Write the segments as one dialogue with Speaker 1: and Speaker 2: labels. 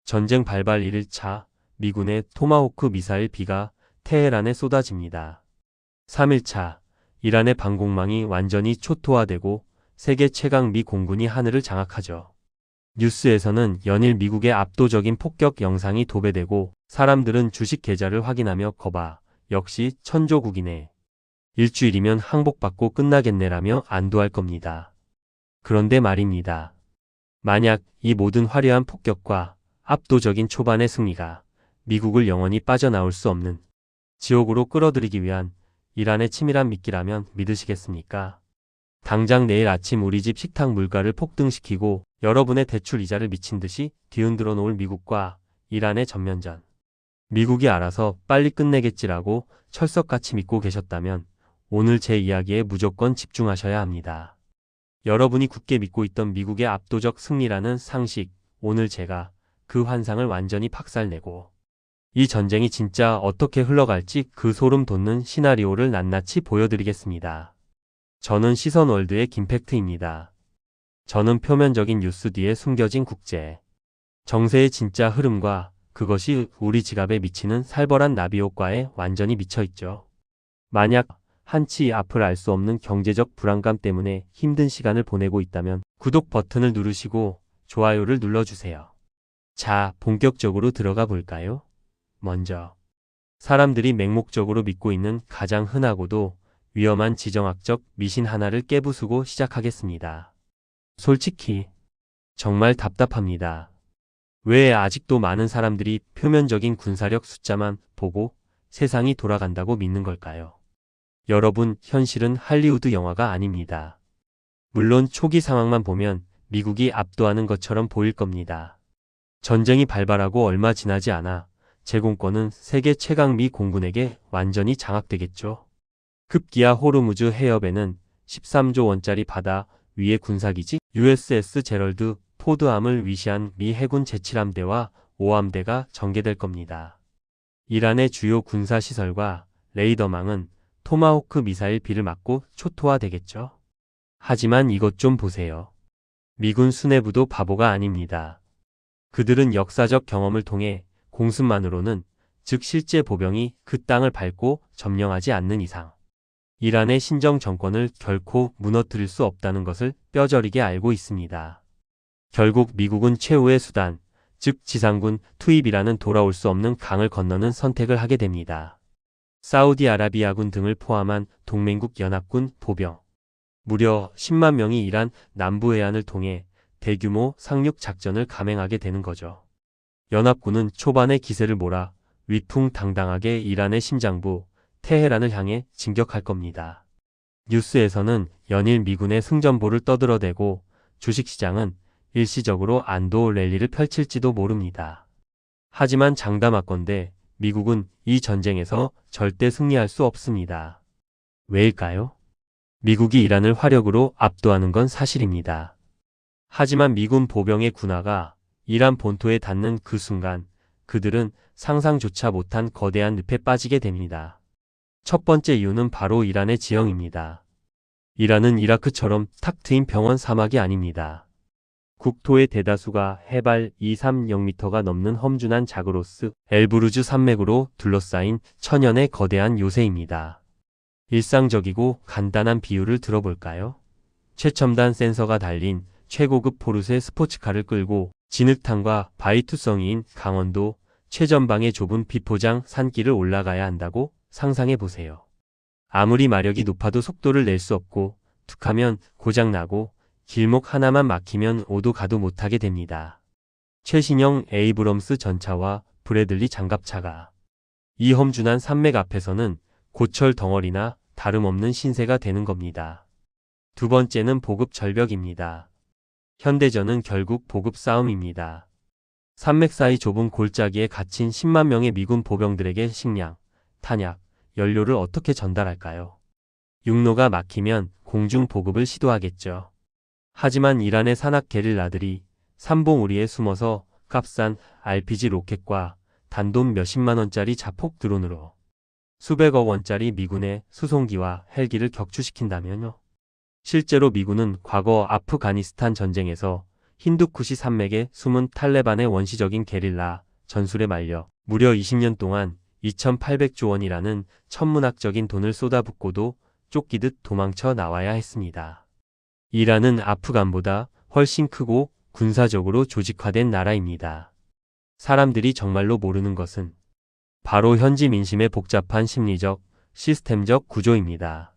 Speaker 1: 전쟁 발발 1일차 미군의 토마호크 미사일 비가 테헤란에 쏟아집니다. 3일차 이란의 방공망이 완전히 초토화되고 세계 최강 미 공군이 하늘을 장악하죠. 뉴스에서는 연일 미국의 압도적인 폭격 영상이 도배되고 사람들은 주식 계좌를 확인하며 거봐, 역시 천조국이네. 일주일이면 항복받고 끝나겠네라며 안도할 겁니다. 그런데 말입니다. 만약 이 모든 화려한 폭격과 압도적인 초반의 승리가 미국을 영원히 빠져나올 수 없는 지옥으로 끌어들이기 위한 이란의 치밀한 미끼라면 믿으시겠습니까? 당장 내일 아침 우리 집 식탁 물가를 폭등시키고 여러분의 대출 이자를 미친 듯이 뒤흔들어 놓을 미국과 이란의 전면전. 미국이 알아서 빨리 끝내겠지라고 철석같이 믿고 계셨다면 오늘 제 이야기에 무조건 집중하셔야 합니다. 여러분이 굳게 믿고 있던 미국의 압도적 승리라는 상식, 오늘 제가 그 환상을 완전히 박살내고 이 전쟁이 진짜 어떻게 흘러갈지 그 소름 돋는 시나리오를 낱낱이 보여드리겠습니다. 저는 시선월드의 김팩트입니다. 저는 표면적인 뉴스 뒤에 숨겨진 국제 정세의 진짜 흐름과 그것이 우리 지갑에 미치는 살벌한 나비 효과에 완전히 미쳐있죠. 만약 한치 앞을 알 수 없는 경제적 불안감 때문에 힘든 시간을 보내고 있다면 구독 버튼을 누르시고 좋아요를 눌러주세요. 자, 본격적으로 들어가 볼까요? 먼저 사람들이 맹목적으로 믿고 있는 가장 흔하고도 위험한 지정학적 미신 하나를 깨부수고 시작하겠습니다. 솔직히 정말 답답합니다. 왜 아직도 많은 사람들이 표면적인 군사력 숫자만 보고 세상이 돌아간다고 믿는 걸까요? 여러분, 현실은 할리우드 영화가 아닙니다. 물론 초기 상황만 보면 미국이 압도하는 것처럼 보일 겁니다. 전쟁이 발발하고 얼마 지나지 않아 제공권은 세계 최강 미 공군에게 완전히 장악되겠죠. 급기야 호르무즈 해협에는 13조 원짜리 바다 위의 군사기지 USS 제럴드 포드함을 위시한 미 해군 제7함대와 5함대가 전개될 겁니다. 이란의 주요 군사시설과 레이더망은 토마호크 미사일 비를 맞고 초토화되겠죠. 하지만 이것 좀 보세요. 미군 수뇌부도 바보가 아닙니다. 그들은 역사적 경험을 통해 공습만으로는, 즉 실제 보병이 그 땅을 밟고 점령하지 않는 이상 이란의 신정 정권을 결코 무너뜨릴 수 없다는 것을 뼈저리게 알고 있습니다. 결국 미국은 최후의 수단, 즉 지상군 투입이라는 돌아올 수 없는 강을 건너는 선택을 하게 됩니다. 사우디아라비아군 등을 포함한 동맹국 연합군 보병 무려 10만 명이 이란 남부 해안을 통해 대규모 상륙 작전을 감행하게 되는 거죠. 연합군은 초반에 기세를 몰아 위풍당당하게 이란의 심장부 테헤란을 향해 진격할 겁니다. 뉴스에서는 연일 미군의 승전보를 떠들어대고 주식시장은 일시적으로 안도 랠리를 펼칠지도 모릅니다. 하지만 장담하건대 미국은 이 전쟁에서 절대 승리할 수 없습니다. 왜일까요? 미국이 이란을 화력으로 압도하는 건 사실입니다. 하지만 미군 보병의 군화가 이란 본토에 닿는 그 순간 그들은 상상조차 못한 거대한 늪에 빠지게 됩니다. 첫 번째 이유는 바로 이란의 지형입니다. 이란은 이라크처럼 탁 트인 병원 사막이 아닙니다. 국토의 대다수가 해발 230m가 넘는 험준한 자그로스, 엘브루즈 산맥으로 둘러싸인 천연의 거대한 요새입니다. 일상적이고 간단한 비유를 들어볼까요? 최첨단 센서가 달린 최고급 포르쉐 스포츠카를 끌고 진흙탕과 바위투성이인 강원도 최전방의 좁은 비포장 산길을 올라가야 한다고 상상해보세요. 아무리 마력이 높아도 속도를 낼 수 없고 툭하면 고장나고 길목 하나만 막히면 오도 가도 못하게 됩니다. 최신형 에이브럼스 전차와 브래들리 장갑차가 이 험준한 산맥 앞에서는 고철 덩어리나 다름없는 신세가 되는 겁니다. 두 번째는 보급 절벽입니다. 현대전은 결국 보급 싸움입니다. 산맥 사이 좁은 골짜기에 갇힌 10만 명의 미군 보병들에게 식량, 탄약, 연료를 어떻게 전달할까요? 육로가 막히면 공중 보급을 시도하겠죠. 하지만 이란의 산악 게릴라들이 삼봉우리에 숨어서 값싼 RPG 로켓과 단돈 몇십만 원짜리 자폭 드론으로 수백억 원짜리 미군의 수송기와 헬기를 격추시킨다면요. 실제로 미군은 과거 아프가니스탄 전쟁에서 힌두쿠시 산맥의 숨은 탈레반의 원시적인 게릴라 전술에 말려 무려 20년 동안 2,800조 원이라는 천문학적인 돈을 쏟아붓고도 쫓기듯 도망쳐 나와야 했습니다. 이란은 아프간보다 훨씬 크고 군사적으로 조직화된 나라입니다. 사람들이 정말로 모르는 것은 바로 현지 민심의 복잡한 심리적, 시스템적 구조입니다.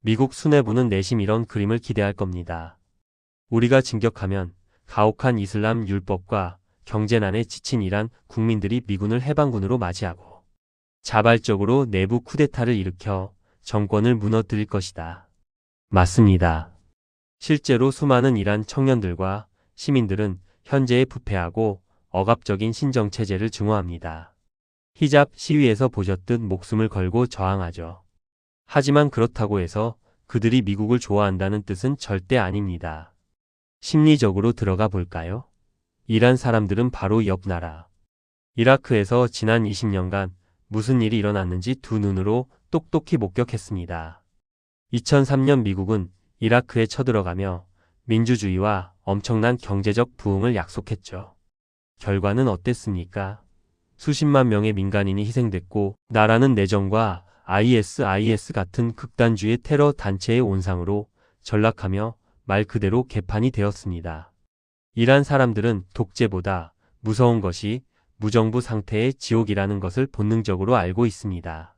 Speaker 1: 미국 수뇌부는 내심 이런 그림을 기대할 겁니다. 우리가 진격하면 가혹한 이슬람 율법과 경제난에 지친 이란 국민들이 미군을 해방군으로 맞이하고 자발적으로 내부 쿠데타를 일으켜 정권을 무너뜨릴 것이다. 맞습니다. 실제로 수많은 이란 청년들과 시민들은 현재에 부패하고 억압적인 신정체제를 증오합니다. 히잡 시위에서 보셨듯 목숨을 걸고 저항하죠. 하지만 그렇다고 해서 그들이 미국을 좋아한다는 뜻은 절대 아닙니다. 심리적으로 들어가 볼까요? 이란 사람들은 바로 옆 나라 이라크에서 지난 20년간 무슨 일이 일어났는지 두 눈으로 똑똑히 목격했습니다. 2003년 미국은 이라크에 쳐들어가며 민주주의와 엄청난 경제적 부흥을 약속했죠. 결과는 어땠습니까? 수십만 명의 민간인이 희생됐고 나라는 내정과 IS 같은 극단주의 테러 단체의 온상으로 전락하며 말 그대로 개판이 되었습니다. 이란 사람들은 독재보다 무서운 것이 무정부 상태의 지옥이라는 것을 본능적으로 알고 있습니다.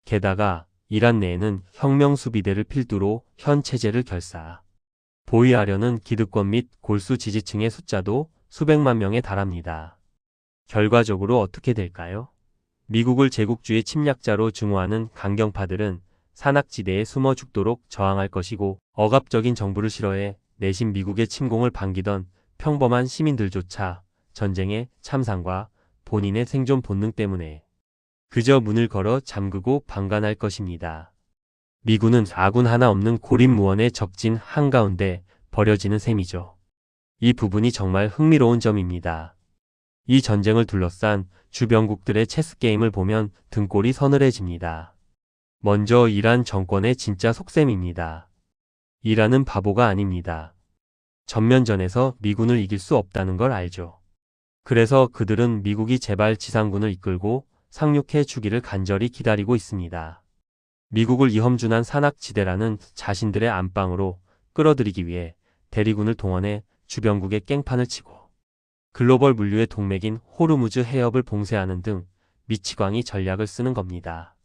Speaker 1: 게다가 이란 내에는 혁명 수비대를 필두로 현 체제를 보위하려는 기득권 및 골수 지지층의 숫자도 수백만 명에 달합니다. 결과적으로 어떻게 될까요? 미국을 제국주의 침략자로 증오하는 강경파들은 산악지대에 숨어 죽도록 저항할 것이고 억압적인 정부를 싫어해 내심 미국의 침공을 반기던 평범한 시민들조차 전쟁의 참상과 본인의 생존 본능 때문에 그저 문을 걸어 잠그고 방관할 것입니다. 미군은 아군 하나 없는 고립무원의 적진 한가운데 버려지는 셈이죠. 이 부분이 정말 흥미로운 점입니다. 이 전쟁을 둘러싼 주변국들의 체스게임을 보면 등골이 서늘해집니다. 먼저 이란 정권의 진짜 속셈입니다. 이란은 바보가 아닙니다. 전면전에서 미군을 이길 수 없다는 걸 알죠. 그래서 그들은 미국이 제발 지상군을 이끌고 상륙해 주기를 간절히 기다리고 있습니다. 미국을 이험준한 산악지대라는 자신들의 안방으로 끌어들이기 위해 대리군을 동원해 주변국에 깽판을 치고 글로벌 물류의 동맥인 호르무즈 해협을 봉쇄하는 등 미치광이 전략을 쓰는 겁니다.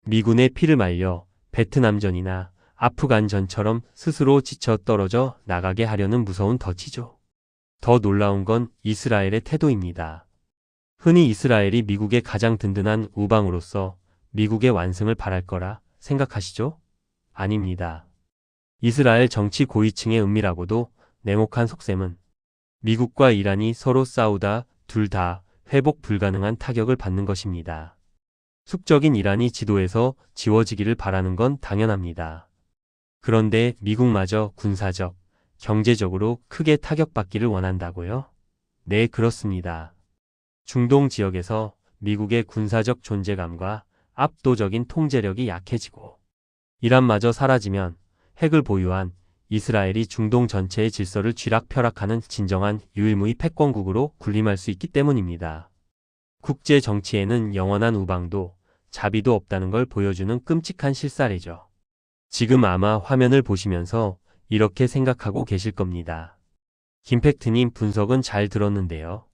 Speaker 1: 미군의 피를 말려 베트남전이나 아프간전처럼 스스로 지쳐 떨어져 나가게 하려는 무서운 덫이죠. 더 놀라운 건 이스라엘의 태도입니다. 흔히 이스라엘이 미국의 가장 든든한 우방으로서 미국의 완승을 바랄 거라 생각하시죠? 아닙니다. 이스라엘 정치 고위층의 은밀하고도 냉혹한 속셈은 미국과 이란이 서로 싸우다 둘 다 회복 불가능한 타격을 받는 것입니다. 숙적인 이란이 지도에서 지워지기를 바라는 건 당연합니다. 그런데 미국마저 군사적, 경제적으로 크게 타격받기를 원한다고요? 네, 그렇습니다. 중동 지역에서 미국의 군사적 존재감과 압도적인 통제력이 약해지고 이란마저 사라지면 핵을 보유한 이스라엘이 중동 전체의 질서를 쥐락펴락하는 진정한 유일무이 패권국으로 군림할 수 있기 때문입니다. 국제 정치에는 영원한 우방도 자비도 없다는 걸 보여주는 끔찍한 실사례죠. 지금 아마 화면을 보시면서 이렇게 생각하고 계실 겁니다. 김팩트님 분석은 잘 들었는데요.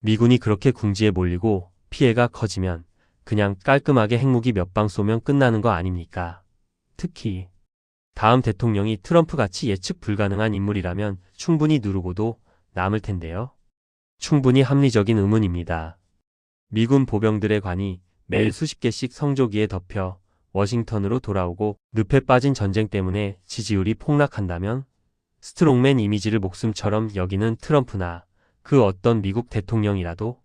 Speaker 1: 미군이 그렇게 궁지에 몰리고 피해가 커지면 그냥 깔끔하게 핵무기 몇 방 쏘면 끝나는 거 아닙니까? 특히 다음 대통령이 트럼프같이 예측 불가능한 인물이라면 충분히 누르고도 남을 텐데요. 충분히 합리적인 의문입니다. 미군 보병들의 관이 매일 수십 개씩 성조기에 덮여 워싱턴으로 돌아오고 늪에 빠진 전쟁 때문에 지지율이 폭락한다면 스트롱맨 이미지를 목숨처럼 여기는 트럼프나 그 어떤 미국 대통령이라도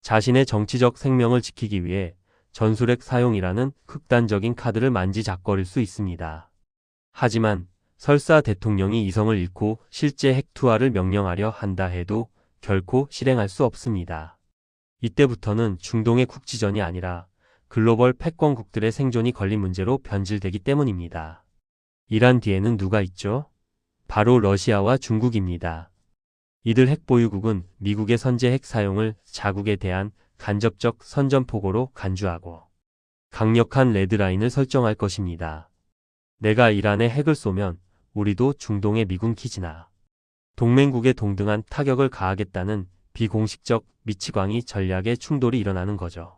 Speaker 1: 자신의 정치적 생명을 지키기 위해 전술핵 사용이라는 극단적인 카드를 만지작거릴 수 있습니다. 하지만 설사 대통령이 이성을 잃고 실제 핵 투하를 명령하려 한다 해도 결코 실행할 수 없습니다. 이때부터는 중동의 국지전이 아니라 글로벌 패권국들의 생존이 걸린 문제로 변질되기 때문입니다. 이란 뒤에는 누가 있죠? 바로 러시아와 중국입니다. 이들 핵보유국은 미국의 선제 핵 사용을 자국에 대한 간접적 선전포고로 간주하고 강력한 레드라인을 설정할 것입니다. 내가 이란에 핵을 쏘면 우리도 중동의 미군 기지나 동맹국에 동등한 타격을 가하겠다는 비공식적 미치광이 전략의 충돌이 일어나는 거죠.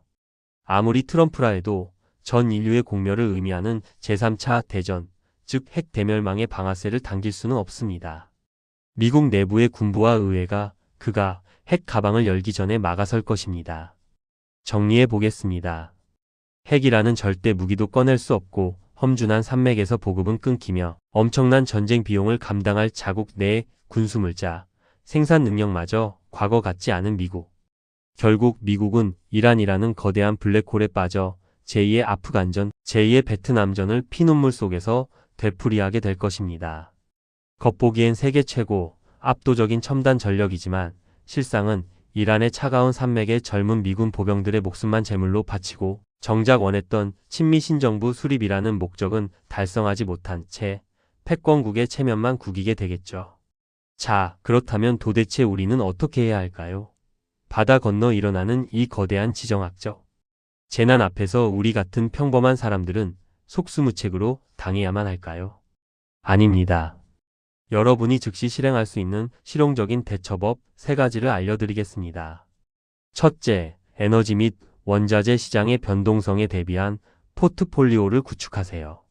Speaker 1: 아무리 트럼프라 해도 전 인류의 공멸을 의미하는 제3차 대전, 즉 핵 대멸망의 방아쇠를 당길 수는 없습니다. 미국 내부의 군부와 의회가 그가 핵 가방을 열기 전에 막아설 것입니다. 정리해 보겠습니다. 핵이라는 절대 무기도 꺼낼 수 없고 험준한 산맥에서 보급은 끊기며 엄청난 전쟁 비용을 감당할 자국 내의 군수물자, 생산 능력마저 과거 같지 않은 미국. 결국 미국은 이란이라는 거대한 블랙홀에 빠져 제2의 아프간전, 제2의 베트남전을 피눈물 속에서 되풀이하게 될 것입니다. 겉보기엔 세계 최고, 압도적인 첨단 전력이지만 실상은 이란의 차가운 산맥에 젊은 미군 보병들의 목숨만 제물로 바치고 정작 원했던 친미 신정부 수립이라는 목적은 달성하지 못한 채 패권국의 체면만 구기게 되겠죠. 자, 그렇다면 도대체 우리는 어떻게 해야 할까요? 바다 건너 일어나는 이 거대한 지정학적 재난 앞에서 우리 같은 평범한 사람들은 속수무책으로 당해야만 할까요? 아닙니다. 여러분이 즉시 실행할 수 있는 실용적인 대처법 3가지를 알려드리겠습니다. 첫째, 에너지 및 원자재 시장의 변동성에 대비한 포트폴리오를 구축하세요.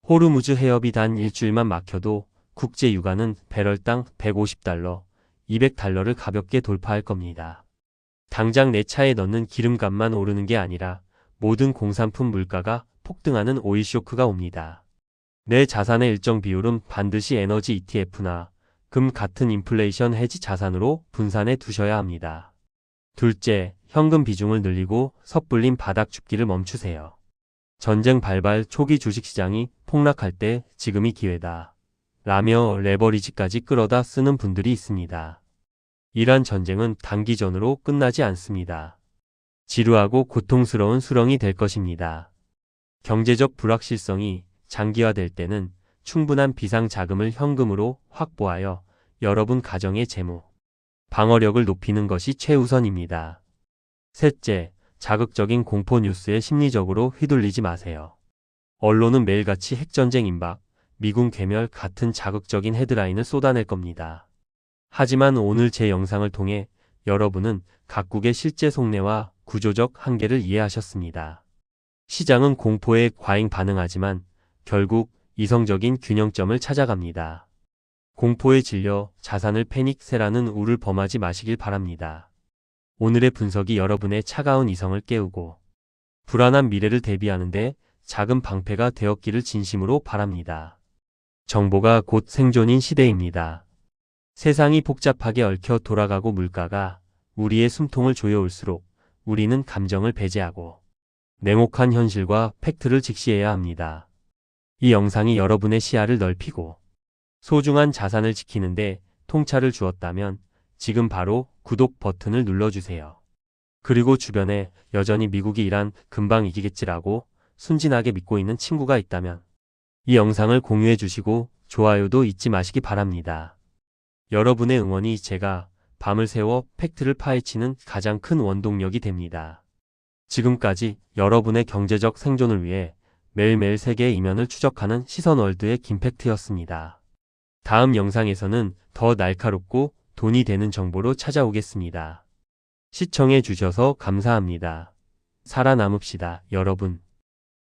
Speaker 1: 호르무즈 해협이 단 일주일만 막혀도 국제 유가는 배럴당 150달러, 200달러를 가볍게 돌파할 겁니다. 당장 내 차에 넣는 기름값만 오르는 게 아니라 모든 공산품 물가가 폭등하는 오일 쇼크가 옵니다. 내 자산의 일정 비율은 반드시 에너지 ETF나 금 같은 인플레이션 해지 자산으로 분산해 두셔야 합니다. 둘째, 현금 비중을 늘리고 섣불린 바닥 줍기를 멈추세요. 전쟁 발발 초기 주식시장이 폭락할 때 지금이 기회다 라며 레버리지까지 끌어다 쓰는 분들이 있습니다. 이란 전쟁은 단기전으로 끝나지 않습니다. 지루하고 고통스러운 수렁이 될 것입니다. 경제적 불확실성이 장기화될 때는 충분한 비상 자금을 현금으로 확보하여 여러분 가정의 재무, 방어력을 높이는 것이 최우선입니다. 셋째, 자극적인 공포 뉴스에 심리적으로 휘둘리지 마세요. 언론은 매일같이 핵전쟁 임박, 미군 괴멸 같은 자극적인 헤드라인을 쏟아낼 겁니다. 하지만 오늘 제 영상을 통해 여러분은 각국의 실제 속내와 구조적 한계를 이해하셨습니다. 시장은 공포에 과잉 반응하지만 결국 이성적인 균형점을 찾아갑니다. 공포에 질려 자산을 패닉세라는 우를 범하지 마시길 바랍니다. 오늘의 분석이 여러분의 차가운 이성을 깨우고 불안한 미래를 대비하는데 작은 방패가 되었기를 진심으로 바랍니다. 정보가 곧 생존인 시대입니다. 세상이 복잡하게 얽혀 돌아가고 물가가 우리의 숨통을 조여올수록 우리는 감정을 배제하고 냉혹한 현실과 팩트를 직시해야 합니다. 이 영상이 여러분의 시야를 넓히고 소중한 자산을 지키는데 통찰을 주었다면 지금 바로 구독 버튼을 눌러주세요. 그리고 주변에 여전히 미국이 이란 금방 이기겠지라고 순진하게 믿고 있는 친구가 있다면 이 영상을 공유해 주시고 좋아요도 잊지 마시기 바랍니다. 여러분의 응원이 제가 밤을 새워 팩트를 파헤치는 가장 큰 원동력이 됩니다. 지금까지 여러분의 경제적 생존을 위해 매일매일 세계의 이면을 추적하는 시선월드의 김팩트였습니다. 다음 영상에서는 더 날카롭고 돈이 되는 정보로 찾아오겠습니다. 시청해 주셔서 감사합니다. 살아남읍시다, 여러분.